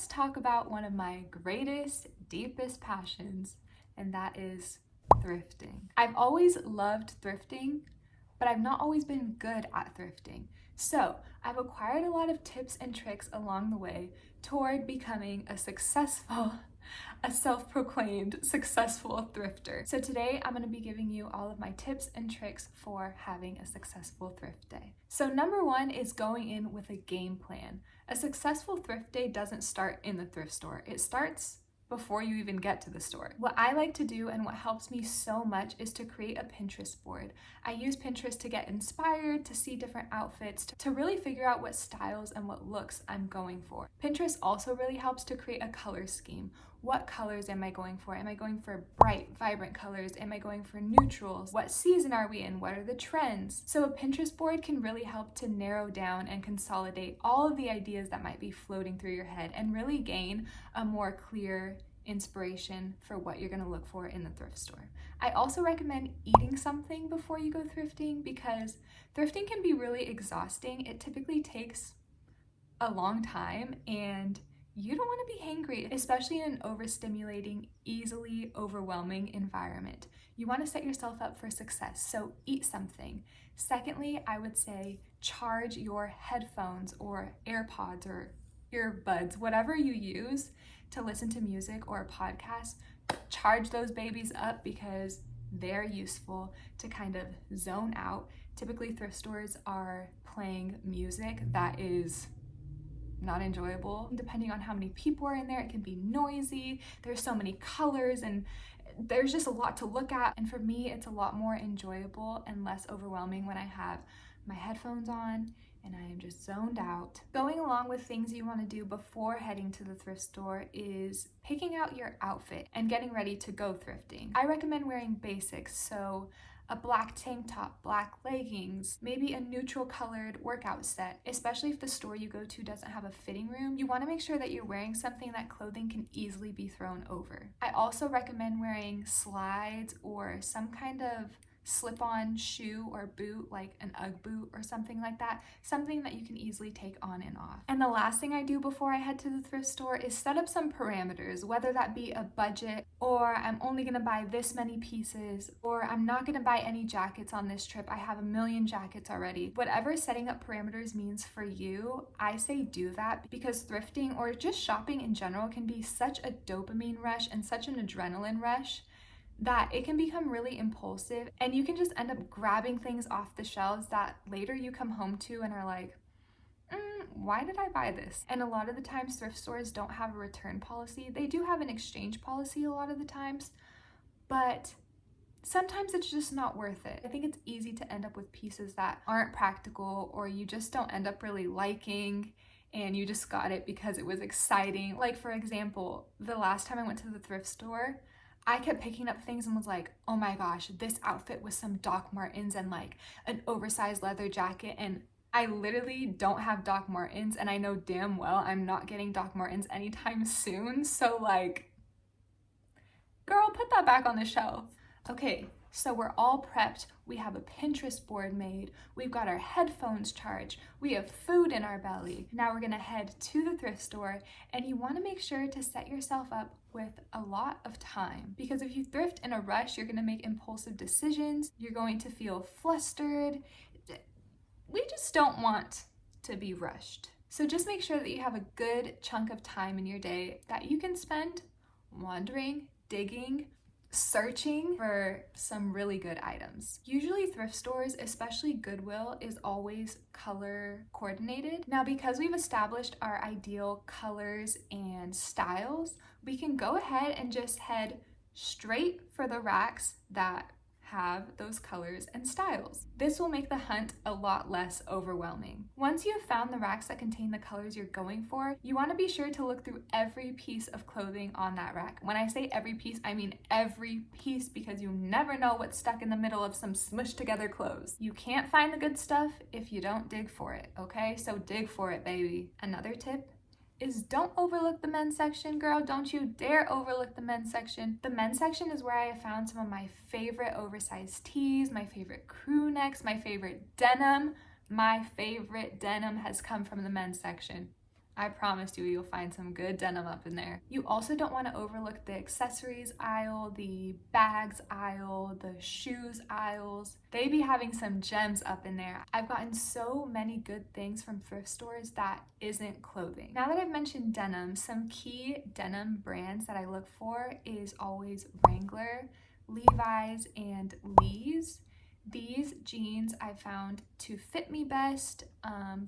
let's talk about one of my greatest, deepest passions, and that is thrifting. I've always loved thrifting, but I've not always been good at thrifting. So I've acquired a lot of tips and tricks along the way toward becoming a self-proclaimed successful thrifter. So today I'm going to be giving you all of my tips and tricks for having a successful thrift day. So number one is going in with a game plan. A successful thrift day doesn't start in the thrift store. It starts before you even get to the store. What I like to do and what helps me so much is to create a Pinterest board. I use Pinterest to get inspired, to see different outfits, to really figure out what styles and what looks I'm going for. Pinterest also really helps to create a color scheme. What colors am I going for? Am I going for bright, vibrant colors? Am I going for neutrals? What season are we in? What are the trends? So a Pinterest board can really help to narrow down and consolidate all of the ideas that might be floating through your head and really gain a more clear inspiration for what you're going to look for in the thrift store. I also recommend eating something before you go thrifting because thrifting can be really exhausting. It typically takes a long time and you don't want to be hangry, especially in an overstimulating, easily overwhelming environment. You want to set yourself up for success, so eat something. Secondly, I would say charge your headphones or AirPods or earbuds, whatever you use to listen to music or a podcast. Charge those babies up because they're useful to kind of zone out. Typically, thrift stores are playing music that is not enjoyable. Depending on how many people are in there, it can be noisy. There's so many colors and there's just a lot to look at. And for me, it's a lot more enjoyable and less overwhelming when I have my headphones on and I am just zoned out. Going along with things you want to do before heading to the thrift store is picking out your outfit and getting ready to go thrifting. I recommend wearing basics, so a black tank top, black leggings, maybe a neutral colored workout set, especially if the store you go to doesn't have a fitting room. You want to make sure that you're wearing something that clothing can easily be thrown over. I also recommend wearing slides or some kind of slip-on shoe or boot, like an UGG boot or something like that, something that you can easily take on and off. And the last thing I do before I head to the thrift store is set up some parameters, whether that be a budget, or I'm only gonna buy this many pieces, or I'm not gonna buy any jackets on this trip, I have a million jackets already. Whatever setting up parameters means for you, I say do that, because thrifting or just shopping in general can be such a dopamine rush and such an adrenaline rush that it can become really impulsive and you can just end up grabbing things off the shelves that later you come home to and are like, why did I buy this? And a lot of the times thrift stores don't have a return policy. They do have an exchange policy a lot of the times, but sometimes it's just not worth it. I think it's easy to end up with pieces that aren't practical or you just don't end up really liking and you just got it because it was exciting. Like for example, the last time I went to the thrift store, I kept picking up things and was like, oh my gosh, this outfit with some Doc Martens and like an oversized leather jacket. And I literally don't have Doc Martens and I know damn well I'm not getting Doc Martens anytime soon. So like, girl, put that back on the shelf. Okay, so we're all prepped. We have a Pinterest board made. We've got our headphones charged. We have food in our belly. Now we're gonna head to the thrift store and you wanna make sure to set yourself up with a lot of time, because if you thrift in a rush, you're gonna make impulsive decisions. You're going to feel flustered. We just don't want to be rushed. So just make sure that you have a good chunk of time in your day that you can spend wandering, digging, searching for some really good items. Usually thrift stores, especially Goodwill, is always color coordinated. Now, because we've established our ideal colors and styles, we can go ahead and just head straight for the racks that have those colors and styles. This will make the hunt a lot less overwhelming. Once you have found the racks that contain the colors you're going for, you want to be sure to look through every piece of clothing on that rack. When I say every piece, I mean every piece, because you never know what's stuck in the middle of some smushed together clothes. You can't find the good stuff if you don't dig for it, okay? So dig for it, baby. Another tip is don't overlook the men's section, girl. Don't you dare overlook the men's section. The men's section is where I have found some of my favorite oversized tees, my favorite crew necks, my favorite denim. My favorite denim has come from the men's section. I promise you, you'll find some good denim up in there. You also don't want to overlook the accessories aisle, the bags aisle, the shoes aisles. They be having some gems up in there. I've gotten so many good things from thrift stores that isn't clothing. Now that I've mentioned denim, some key denim brands that I look for is always Wrangler, Levi's, and Lee's. These jeans I found to fit me best.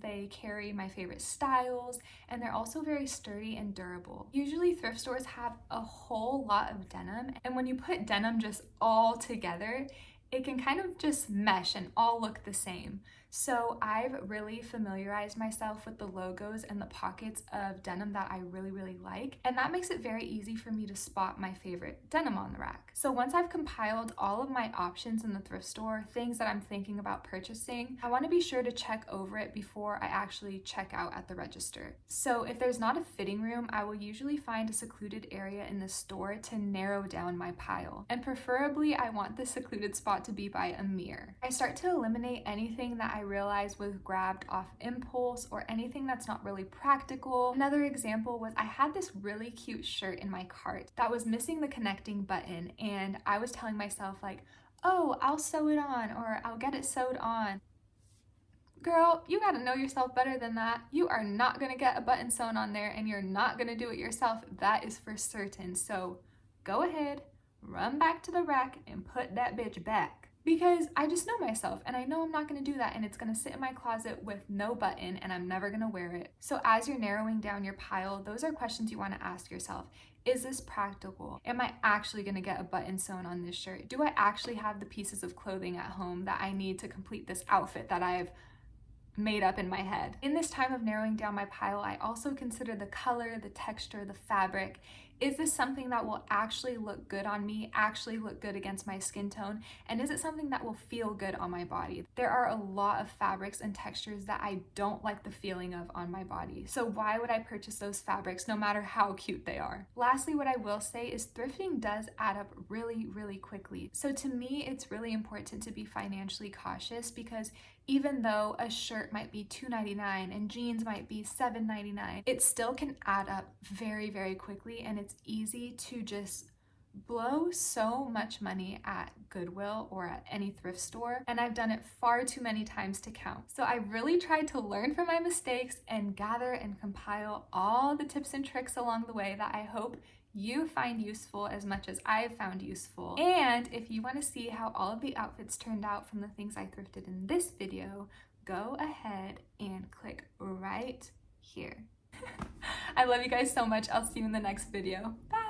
They carry my favorite styles, and they're also very sturdy and durable. Usually thrift stores have a whole lot of denim, and when you put denim just all together, it can kind of just mesh and all look the same. So I've really familiarized myself with the logos and the pockets of denim that I really like, and that makes it very easy for me to spot my favorite denim on the rack. So once I've compiled all of my options in the thrift store, things that I'm thinking about purchasing, I want to be sure to check over it before I actually check out at the register. So if there's not a fitting room, I will usually find a secluded area in the store to narrow down my pile. And preferably, I want the secluded spot to be by a mirror. I start to eliminate anything that I realized was grabbed off impulse or anything that's not really practical. Another example was I had this really cute shirt in my cart that was missing the connecting button, and I was telling myself like, oh, I'll sew it on, or I'll get it sewed on. Girl, you gotta know yourself better than that. You are not gonna get a button sewn on there, and you're not gonna do it yourself. That is for certain. So go ahead, run back to the rack and put that bitch back. Because I just know myself, and I know I'm not gonna do that, and it's gonna sit in my closet with no button, and I'm never gonna wear it. So as you're narrowing down your pile, those are questions you wanna ask yourself. Is this practical? Am I actually gonna get a button sewn on this shirt? Do I actually have the pieces of clothing at home that I need to complete this outfit that I've made up in my head? In this time of narrowing down my pile, I also consider the color, the texture, the fabric. Is this something that will actually look good on me, actually look good against my skin tone? And is it something that will feel good on my body? There are a lot of fabrics and textures that I don't like the feeling of on my body. So why would I purchase those fabrics no matter how cute they are? Lastly, what I will say is thrifting does add up really quickly. So to me, it's really important to be financially cautious, because even though a shirt might be $2.99 and jeans might be $7.99, it still can add up very quickly, and it's easy to just blow so much money at Goodwill or at any thrift store, and I've done it far too many times to count. So I really tried to learn from my mistakes and gather and compile all the tips and tricks along the way that I hope you find useful as much as I've found useful. And if you want to see how all of the outfits turned out from the things I thrifted in this video, go ahead and click right here. I love you guys so much. I'll see you in the next video. Bye!